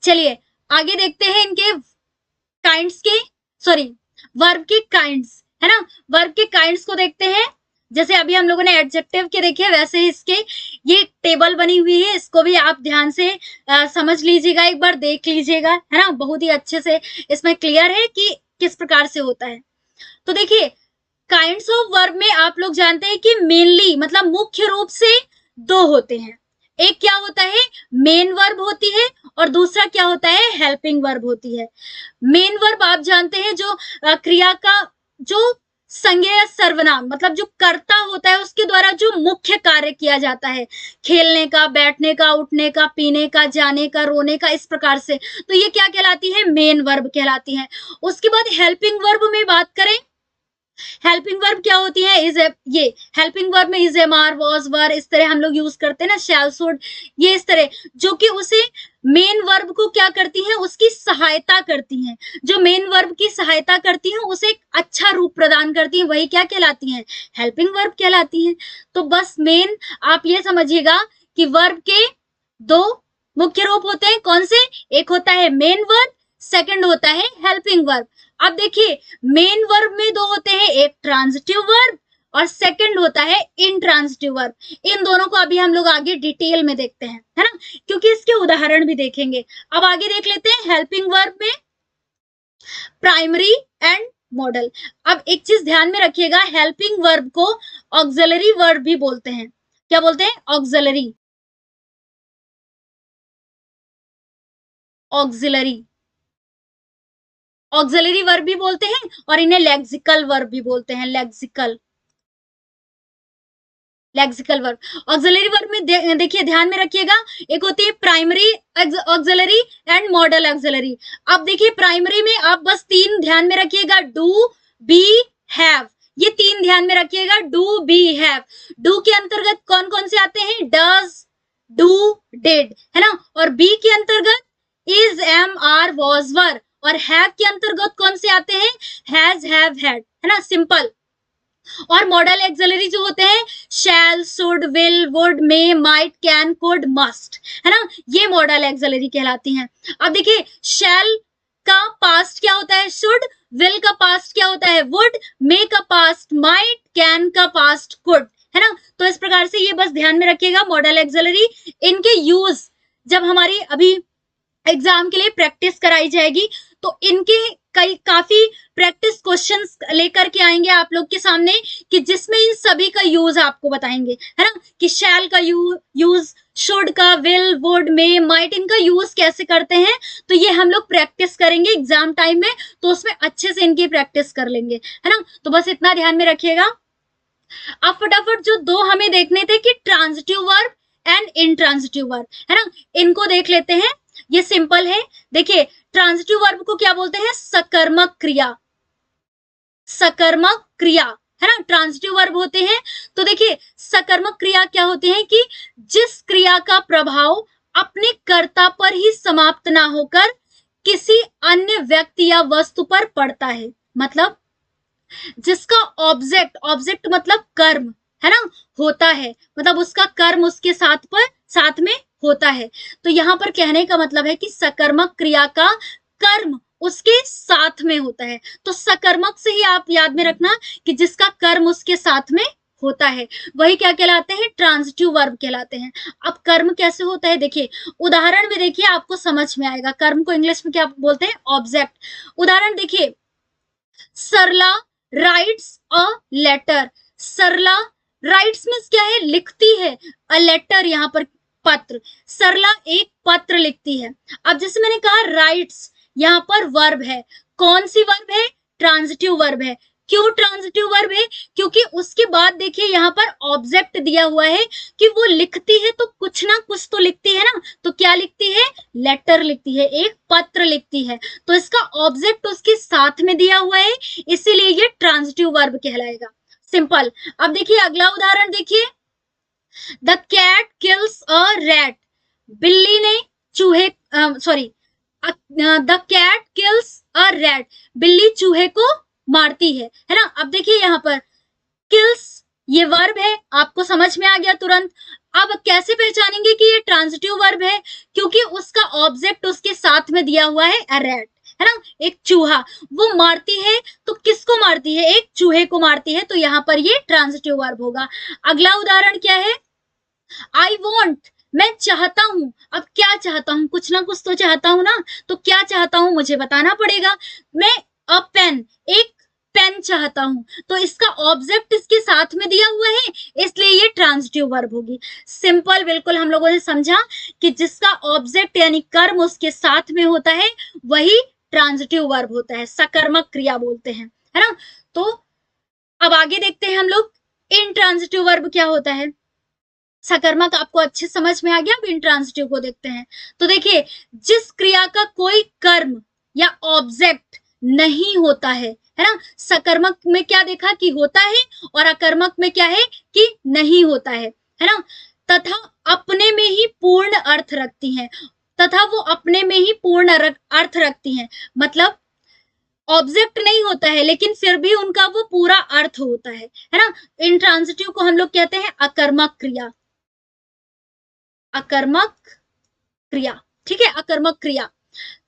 चलिए आगे देखते हैं इनके काइंड्स के, सॉरी वर्ब के काइंड्स, है ना। वर्ब के काइंड्स को देखते हैं। जैसे अभी हम लोगों ने एडजेक्टिव के देखे, वैसे इसके ये टेबल बनी हुई है, इसको भी आप ध्यान से समझ लीजिएगा, एक बार देख लीजिएगा, है ना। बहुत ही अच्छे से इसमें क्लियर है कि किस प्रकार से होता है। तो देखिए, काइंड्स ऑफ वर्ब में आप लोग जानते हैं कि मेनली मतलब मुख्य रूप से दो होते हैं। एक क्या होता है, मेन वर्ब होती है, और दूसरा क्या होता है, हेल्पिंग वर्ब होती है। मेन वर्ब आप जानते हैं जो क्रिया का जो संज्ञा सर्वनाम मतलब जो कर्ता होता है उसके द्वारा जो मुख्य कार्य किया जाता है, खेलने का, बैठने का, उठने का, पीने का, जाने का, रोने का, इस प्रकार से, तो ये क्या कहलाती है, मेन वर्ब कहलाती है। उसके बाद हेल्पिंग वर्ब में बात करें, हेल्पिंग वर्ब क्या होती है, इज ये हेल्पिंग वर्ब में इज, एम, आर, वॉज, वर, इस तरह हम लोग यूज करते हैं ना, शैल, शुड, ये इस तरह, जो कि उसे मेन वर्ब को क्या करती हैं, उसकी सहायता करती हैं। जो मेन वर्ब की सहायता करती हैं उसे एक अच्छा रूप प्रदान करती हैं, वही क्या कहलाती हैं, हेल्पिंग वर्ब कहलाती हैं। तो बस मेन आप ये समझिएगा कि वर्ब के दो मुख्य रूप होते हैं कौन से? एक होता है मेन वर्ब, सेकंड होता है हेल्पिंग वर्ब। अब देखिए मेन वर्ब में दो होते हैं, एक ट्रांजिटिव वर्ब और सेकंड होता है इंट्रांजिटिव वर्ब। इन दोनों को अभी हम लोग आगे डिटेल में देखते हैं, है ना, क्योंकि इसके उदाहरण भी देखेंगे। अब आगे देख लेते हैं हेल्पिंग वर्ब में प्राइमरी एंड मॉडल। अब एक चीज ध्यान में रखिएगा, हेल्पिंग वर्ब को ऑक्सिलरी वर्ब भी बोलते हैं। क्या बोलते हैं? ऑक्सिलरी, ऑक्सिलरी, ऑक्सिलरी वर्ब भी बोलते हैं और इन्हें लेक्सिकल वर्ब भी बोलते हैं। Lexical, lexical verb. Auxiliary verb में देखिए ध्यान में रखिएगा, एक होती है primary auxiliary and model auxiliary. अब देखिए प्राइमरी में आप बस तीन ध्यान में रखिएगा, डू, बी, हैव, ये तीन ध्यान में रखिएगा, डू, बी, हैव। डू के अंतर्गत कौन कौन से आते हैं? डज, डू, डिड, है ना। और बी के अंतर्गत इज, एम, आर, वॉज, वर। और हैव के अंतर्गत कौन से आते हैं? हैज, हैव, हैड, है ना, सिंपल। और मॉडल एक्सिलरी जो होते हैं shall, should, will, would, may, might, can, could, must, है ना, ये मॉडल एक्सिलरी कहलाती हैं। अब देखिए शैल का पास्ट क्या होता है? शुड, विल का पास्ट क्या होता है? वुड, मे का पास्ट माइट, कैन का पास्ट कुड, है ना। तो इस प्रकार से ये बस ध्यान में रखिएगा मॉडल एक्सिलरी। इनके यूज जब हमारी अभी एग्जाम के लिए प्रैक्टिस कराई जाएगी तो इनके काफी प्रैक्टिस क्वेश्चंस लेकर के आएंगे आप लोग के सामने, कि जिसमें इन सभी का यूज आपको बताएंगे, है ना, कि शैल का यूज, शुड का, विल, वुड, मे, माइट, इनका यूज कैसे करते हैं। तो ये हम लोग प्रैक्टिस करेंगे एग्जाम टाइम में, तो उसमें अच्छे से इनकी प्रैक्टिस कर लेंगे, है ना। तो बस इतना ध्यान में रखिएगा। अब फटाफट जो दो हमें देखने थे कि transitive verb and intransitive verb, है ना, इनको देख लेते हैं। ये सिंपल है। देखिए ट्रांजिटिव वर्ब को क्या बोलते हैं? सकर्मक क्रिया, सकर्मक क्रिया, है ना, ट्रांजिटिव वर्ब होते हैं। तो देखिए सकर्मक क्रिया क्या होते हैं कि जिस क्रिया का प्रभाव अपने कर्ता पर ही समाप्त ना होकर किसी अन्य व्यक्ति या वस्तु पर पड़ता है। मतलब जिसका ऑब्जेक्ट, ऑब्जेक्ट मतलब कर्म, है ना, होता है, मतलब उसका कर्म उसके साथ में होता है। तो यहाँ पर कहने का मतलब है कि सकर्मक क्रिया का कर्म उसके साथ में होता है। तो सकर्मक से ही आप याद में रखना कि जिसका कर्म उसके साथ में होता है, वही क्या कहलाते हैं? ट्रांजिटिव वर्ब कहलाते हैं। अब कर्म कैसे होता है देखिए, उदाहरण में देखिए आपको समझ में आएगा। कर्म को इंग्लिश में क्या बोलते हैं? ऑब्जेक्ट। उदाहरण देखिए, Sarla writes a letter. Sarla writes means क्या है? लिखती है। अ लेटर यहाँ पर पत्र। सरला एक पत्र लिखती है। अब जैसे मैंने कहा राइट्स, यहाँ पर वर्ब है। कौन सी वर्ब है? ट्रांजिटिव वर्ब है। क्यों ट्रांजिटिव वर्ब है? क्योंकि उसके बाद देखिए यहाँ पर ऑब्जेक्ट दिया हुआ है कि वो लिखती है, तो कुछ ना कुछ तो लिखती है ना। तो क्या लिखती है? लेटर लिखती है, एक पत्र लिखती है। तो इसका ऑब्जेक्ट उसके साथ में दिया हुआ है, इसीलिए ये ट्रांजिटिव वर्ब कहलाएगा। सिंपल। अब देखिए अगला उदाहरण देखिए, the cat kills a rat. बिल्ली ने चूहे, sorry, the cat kills a rat. बिल्ली चूहे को मारती है ना। अब देखिए यहाँ पर किल्स ये वर्ब है, आपको समझ में आ गया तुरंत। अब कैसे पहचानेंगे कि ये ट्रांजिटिव वर्ब है? क्योंकि उसका ऑब्जेक्ट उसके साथ में दिया हुआ है अ रैट, है ना, एक चूहा। वो मारती है, तो किसको मारती है? एक चूहे को मारती है। तो यहाँ पर ये ट्रांजिटिव वर्ब होगा। अगला उदाहरण क्या है? आई वॉन्ट, मैं चाहता हूं। अब क्या चाहता हूं? कुछ ना कुछ तो चाहता हूं ना। तो क्या चाहता हूं मुझे बताना पड़ेगा। मैं अ पेन, एक पेन चाहता हूं। तो इसका ऑब्जेक्ट इसके साथ में दिया हुआ है, इसलिए ये ट्रांजिटिव वर्ब होगी। सिंपल, बिल्कुल हम लोगों ने समझा कि जिसका ऑब्जेक्ट यानी कर्म उसके साथ में होता है वही ट्रांजिटिव वर्ब होता है, सकर्मक क्रिया बोलते हैं, है ना। तो अब आगे देखते हैं हम लोग इनट्रांजिटिव वर्ब क्या होता है। सकर्मक आपको अच्छे समझ में आ गया। अब इंट्रांजिटिव को देखते हैं। तो देखिए जिस क्रिया का कोई कर्म या ऑब्जेक्ट नहीं होता है ना। सकर्मक में क्या देखा कि होता है, और अकर्मक में क्या है कि नहीं होता है ना। तथा अपने में ही पूर्ण अर्थ रखती हैं, तथा वो अपने में ही पूर्ण अर्थ रखती हैं। मतलब ऑब्जेक्ट नहीं होता है लेकिन फिर भी उनका वो पूरा अर्थ होता है ना। इंट्रांजिटिव को हम लोग कहते हैं अकर्मक क्रिया, अकर्मक क्रिया, ठीक है, अकर्मक क्रिया।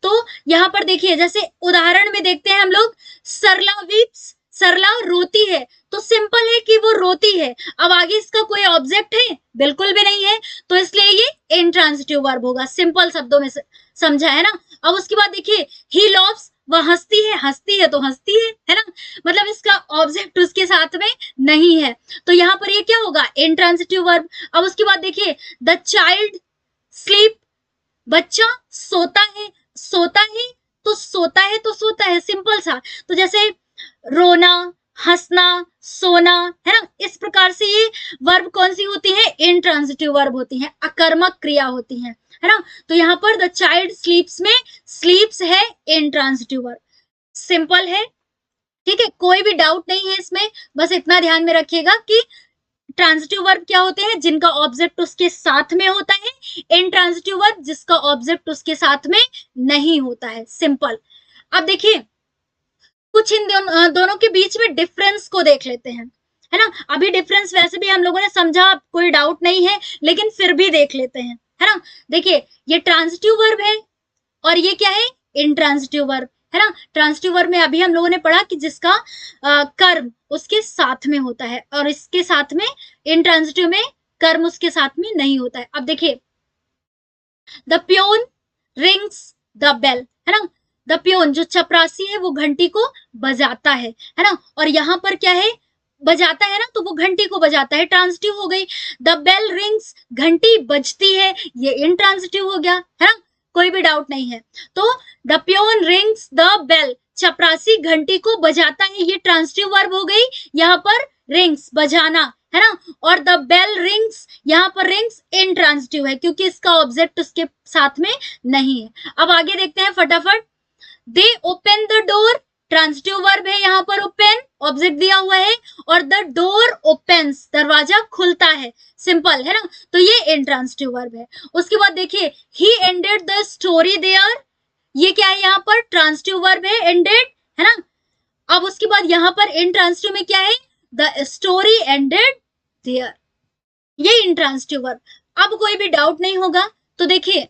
तो यहाँ पर देखिए, जैसे उदाहरण में देखते हैं हम लोग, सरला वीप्स, सरला रोती है, तो सिंपल है कि वो रोती है। अब आगे इसका कोई ऑब्जेक्ट है? बिल्कुल भी नहीं है, तो इसलिए ये इंट्रांजिटिव वर्ब होगा। सिंपल शब्दों में समझा है ना। अब उसके बाद देखिए, ही लव्स, वह हंसती है तो हंसती है ना, मतलब इसका ऑब्जेक्ट उसके साथ में नहीं है, तो यहाँ पर ये क्या होगा? Intransitive verb. अब उसके बाद देखिए, द चाइल्ड स्लीप, बच्चा सोता है, सोता है तो सोता है तो सोता है, सिंपल सा। तो जैसे रोना, हंसना, सोना, है ना, इस प्रकार से ये वर्ब कौन सी होती है? इंट्रांजिटिव वर्ब होती है, अकर्मक क्रिया होती है ना। तो यहाँ पर द चाइल्ड स्लीप्स में स्लीप्स है इंट्रांजिटिव वर्ब, सिंपल है, ठीक है, कोई भी डाउट नहीं है इसमें। बस इतना ध्यान में रखिएगा कि ट्रांजिटिव वर्ब क्या होते हैं? जिनका ऑब्जेक्ट उसके साथ में होता है, इंट्रांजिटिव वर्ब जिसका ऑब्जेक्ट उसके साथ में नहीं होता है, सिंपल। अब देखिए, कुछ इन दोनों के बीच में डिफरेंस को देख लेते हैं, है ना। अभी डिफरेंस वैसे भी हम लोगों ने समझा, कोई डाउट नहीं है, लेकिन फिर भी देख लेते हैं, है ना। देखिए, ये ट्रांजिटिव वर्ब है और ये क्या है? इंट्रांजिटिव वर्ब, है ना। ट्रांजिटिव वर्ब में अभी हम लोगों ने पढ़ा कि जिसका कर्म उसके साथ में होता है, और इसके साथ में इंट्रांजिटिव में कर्म उसके साथ में नहीं होता है। अब देखिए, the peon rings the bell, है ना। द प्योन जो चपरासी है वो घंटी को बजाता है ना, और यहाँ पर क्या है? बजाता है ना, तो वो घंटी को बजाता है, ट्रांजिटिव हो गई। द बेल रिंग्स, घंटी बजती है, ये इंट्रांजिटिव हो गया, है ना, कोई भी डाउट नहीं है। तो the peon rings the bell, चपरासी घंटी को बजाता है, ये ट्रांजिटिव वर्ब हो गई। यहाँ पर रिंग्स बजाना, है ना, और द बेल रिंग्स, यहाँ पर रिंग्स इंट्रांजिटिव है क्योंकि इसका ऑब्जेक्ट उसके साथ में नहीं है। अब आगे देखते हैं फटाफट। दे open the door, transitive verb है यहाँ पर ओपन, ऑब्जेक्ट दिया हुआ है, और द डोर ओपन्स, दरवाजा खुलता है, सिंपल है ना, तो ये इंट्रांजिटिव वर्ब है। उसके बाद देखिए, ही एंडेड द स्टोरी देयर, ये क्या है? यहाँ पर ट्रांजिटिव वर्ब है, एंडेड, है ना। अब उसके बाद यहाँ पर इंट्रांजिटिव में क्या है? द स्टोरी एंडेड देयर, ये इंट्रांजिटिव वर्ब। अब कोई भी डाउट नहीं होगा। तो देखिए,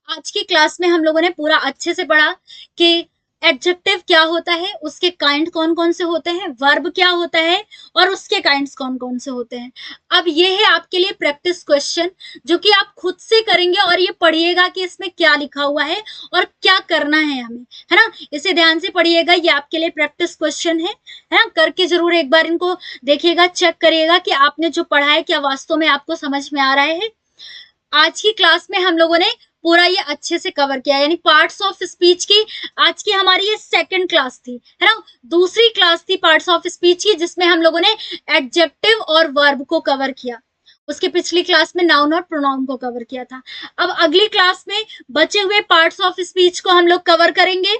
आज की क्लास में हम लोगों ने पूरा अच्छे से पढ़ा कि एडजेक्टिव क्या होता है, उसके काइंड कौन कौन से होते हैं, वर्ब क्या होता है और उसके काइंड्स कौन कौन से होते हैं। अब ये है आपके लिए प्रैक्टिस क्वेश्चन, जो कि आप खुद से करेंगे और ये पढ़िएगा कि इसमें क्या लिखा हुआ है और क्या करना है हमें, है ना। इसे ध्यान से पढ़िएगा, ये आपके लिए प्रैक्टिस क्वेश्चन है ना। करके जरूर एक बार इनको देखिएगा, चेक करिएगा कि आपने जो पढ़ा है क्या वास्तव में आपको समझ में आ रहा है। आज की क्लास में हम लोगों ने पूरा ये अच्छे से कवर किया, यानी पार्ट्स ऑफ स्पीच की आज की हमारी ये सेकंड क्लास थी, है ना। दूसरी क्लास थी पार्ट्स ऑफ स्पीच की, जिसमें हम लोगों ने एडजेक्टिव और वर्ब को कवर किया। उसके पिछली क्लास में नाउन और प्रोनाउन को कवर किया था। अब अगली क्लास में बचे हुए पार्ट्स ऑफ स्पीच को हम लोग कवर करेंगे।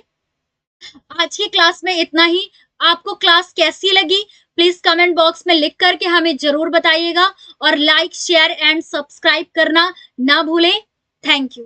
आज की क्लास में इतना ही। आपको क्लास कैसी लगी प्लीज कमेंट बॉक्स में लिख करके हमें जरूर बताइएगा, और लाइक शेयर एंड सब्सक्राइब करना ना भूलें। Thank you.